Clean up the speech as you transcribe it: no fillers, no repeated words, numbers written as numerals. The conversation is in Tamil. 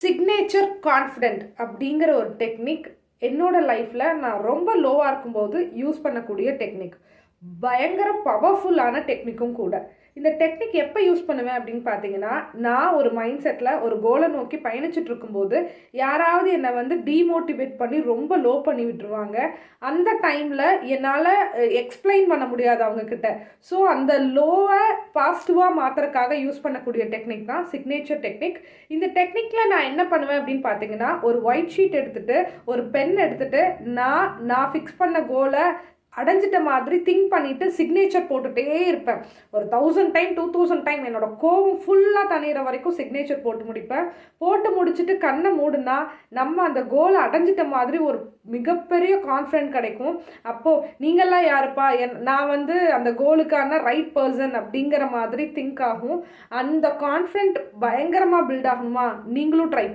சிக்னேச்சர் கான்ஃபிடென்ட் அப்படிங்கிற ஒரு டெக்னிக் என்னோட லைஃப்பில் நான் ரொம்ப லோவாக இருக்கும்போது யூஸ் பண்ணக்கூடிய டெக்னிக். பயங்கர பவர்ஃபுல்லான டெக்னிக்கும் கூட. இந்த டெக்னிக் எப்போ யூஸ் பண்ணுவேன் அப்படின்னு பார்த்தீங்கன்னா, நான் ஒரு மைண்ட் செட்டில் ஒரு கோலை நோக்கி பயணிச்சுட்டு இருக்கும்போது யாராவது என்னை வந்து டீமோட்டிவேட் பண்ணி ரொம்ப லோ பண்ணி விட்டுருவாங்க. அந்த டைமில் என்னால் எக்ஸ்பிளைன் பண்ண முடியாது அவங்கக்கிட்ட. ஸோ அந்த லோவை பாசிட்டிவாக மாற்றுறதுக்காக யூஸ் பண்ணக்கூடிய டெக்னிக் தான் சிக்னேச்சர் டெக்னிக். இந்த டெக்னிக்கில் நான் என்ன பண்ணுவேன் அப்படின்னு பார்த்தீங்கன்னா, ஒரு ஒயிட் ஷீட் எடுத்துகிட்டு ஒரு பென் எடுத்துகிட்டு நான் ஃபிக்ஸ் பண்ண கோலை அடைஞ்சிட்ட மாதிரி திங்க் பண்ணிவிட்டு சிக்னேச்சர் போட்டுகிட்டே இருப்பேன். ஒரு 1000 டைம் 2000 டைம் என்னோட கோவம் ஃபுல்லாக தணிகிற வரைக்கும் சிக்னேச்சர் போட்டு முடிப்பேன். போட்டு முடிச்சுட்டு கண்ணை மூடுனா நம்ம அந்த கோலை அடைஞ்சிட்ட மாதிரி ஒரு மிகப்பெரிய கான்ஃபிடென்ட் கிடைக்கும். அப்போது நீங்கள்லாம் யாருப்பா, நான் வந்து அந்த கோலுக்கான ரைட் பர்சன் அப்படிங்கிற மாதிரி திங்க் ஆகும். அந்த கான்ஃபிடென்ட் பயங்கரமாக பில்ட் ஆகணுமா, நீங்களும் ட்ரை